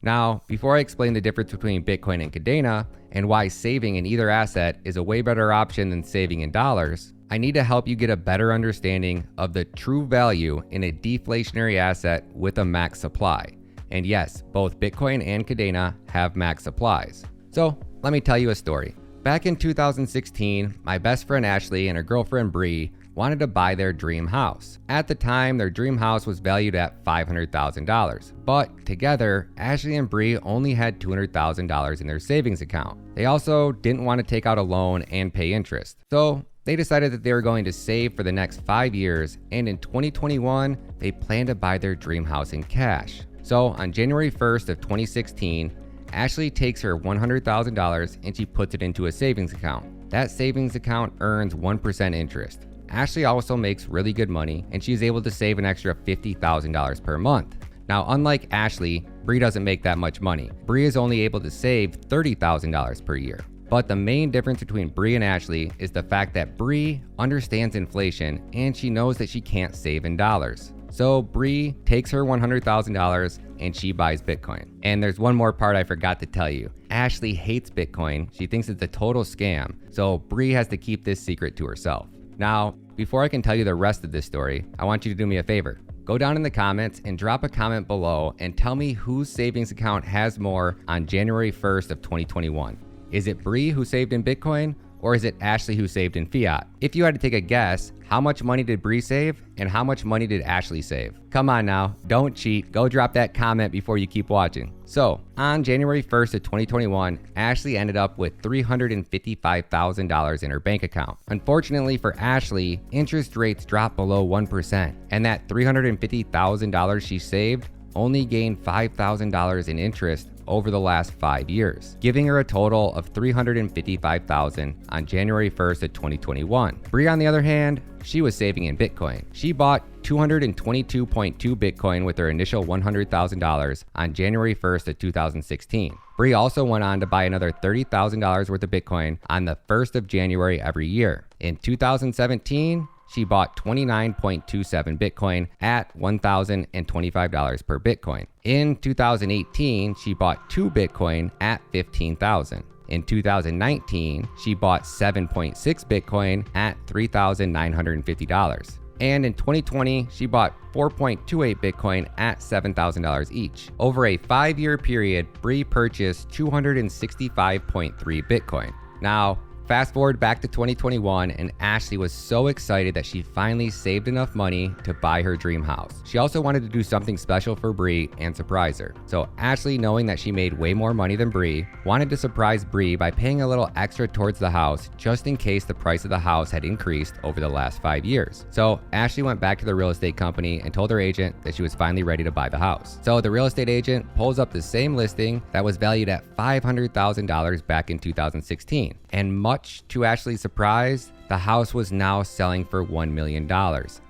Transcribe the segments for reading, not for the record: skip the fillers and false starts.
Now, before I explain the difference between Bitcoin and Kadena and why saving in either asset is a way better option than saving in dollars, I need to help you get a better understanding of the true value in a deflationary asset with a max supply. And yes, both Bitcoin and Kadena have max supplies. So let me tell you a story. Back in 2016, my best friend Ashley and her girlfriend Bree wanted to buy their dream house. At the time, their dream house was valued at $500,000, but together, Ashley and Bree only had $200,000 in their savings account. They also didn't want to take out a loan and pay interest. So they decided that they were going to save for the next 5 years, and in 2021, they planned to buy their dream house in cash. So on January 1st of 2016, Ashley takes her $100,000 and she puts it into a savings account. That savings account earns 1% interest. Ashley also makes really good money and she's able to save an extra $50,000 per month. Now, unlike Ashley, Bree doesn't make that much money. Bree is only able to save $30,000 per year. But the main difference between Bree and Ashley is the fact that Bree understands inflation and she knows that she can't save in dollars. So Bree takes her $100,000 and she buys Bitcoin. And there's one more part I forgot to tell you. Ashley hates Bitcoin. She thinks it's a total scam. So Bree has to keep this secret to herself. Now, before I can tell you the rest of this story, I want you to do me a favor. Go down in the comments and drop a comment below and tell me whose savings account has more on January 1st of 2021. Is it Bree who saved in Bitcoin, or is it Ashley who saved in Fiat? If you had to take a guess, how much money did Bree save and how much money did Ashley save? Come on now, don't cheat. Go drop that comment before you keep watching. So on January 1st of 2021, Ashley ended up with $355,000 in her bank account. Unfortunately for Ashley, interest rates dropped below 1%, and that $350,000 she saved only gained $5,000 in interest over the last 5 years, giving her a total of $355,000 on January 1st of 2021. Bree, on the other hand, she was saving in Bitcoin. She bought 222.2 Bitcoin with her initial $100,000 on January 1st of 2016. Bree also went on to buy another $30,000 worth of Bitcoin on the 1st of January every year. In 2017, she bought 29.27 Bitcoin at $1,025 per Bitcoin. In 2018, she bought 2 Bitcoin at $15,000. In 2019, she bought 7.6 Bitcoin at $3,950. And in 2020, she bought 4.28 Bitcoin at $7,000 each. Over a 5-year period, Bree purchased 265.3 Bitcoin. Now, fast forward back to 2021, and Ashley was so excited that she finally saved enough money to buy her dream house. She also wanted to do something special for Bree and surprise her. So Ashley, knowing that she made way more money than Bree, wanted to surprise Bree by paying a little extra towards the house just in case the price of the house had increased over the last 5 years. So Ashley went back to the real estate company and told her agent that she was finally ready to buy the house. So the real estate agent pulls up the same listing that was valued at $500,000 back in 2016. And much to Ashley's surprise, the house was now selling for $1 million.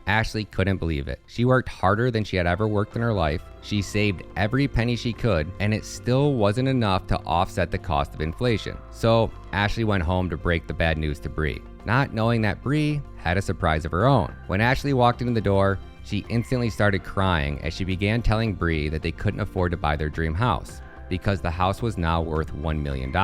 Ashley couldn't believe it. She worked harder than she had ever worked in her life. She saved every penny she could, and it still wasn't enough to offset the cost of inflation. So Ashley went home to break the bad news to Bree, not knowing that Bree had a surprise of her own. When Ashley walked in the door, she instantly started crying as she began telling Bree that they couldn't afford to buy their dream house, because the house was now worth $1 million.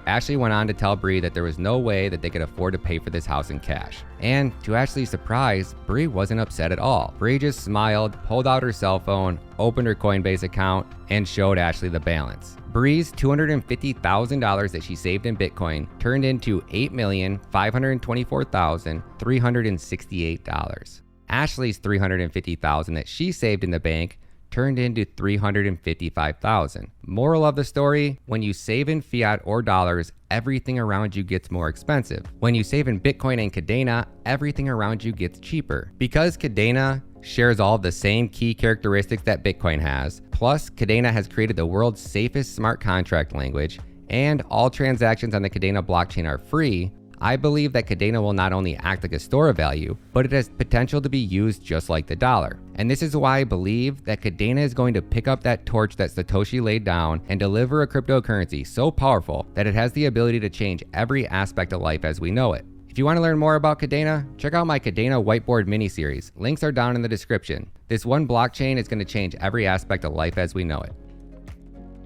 Ashley went on to tell Bree that there was no way that they could afford to pay for this house in cash. And to Ashley's surprise, Bree wasn't upset at all. Bree just smiled, pulled out her cell phone, opened her Coinbase account, and showed Ashley the balance. Bree's $250,000 that she saved in Bitcoin turned into $8,524,368. Ashley's $350,000 that she saved in the bank turned into $355,000. Moral of the story, when you save in fiat or dollars, everything around you gets more expensive. When you save in Bitcoin and Kadena, everything around you gets cheaper. Because Kadena shares all the same key characteristics that Bitcoin has, plus Kadena has created the world's safest smart contract language, and all transactions on the Kadena blockchain are free, I believe that Kadena will not only act like a store of value, but it has potential to be used just like the dollar. And this is why I believe that Kadena is going to pick up that torch that Satoshi laid down and deliver a cryptocurrency so powerful that it has the ability to change every aspect of life as we know it. If you want to learn more about Kadena, check out my Kadena whiteboard mini-series. Links are down in the description. This one blockchain is going to change every aspect of life as we know it.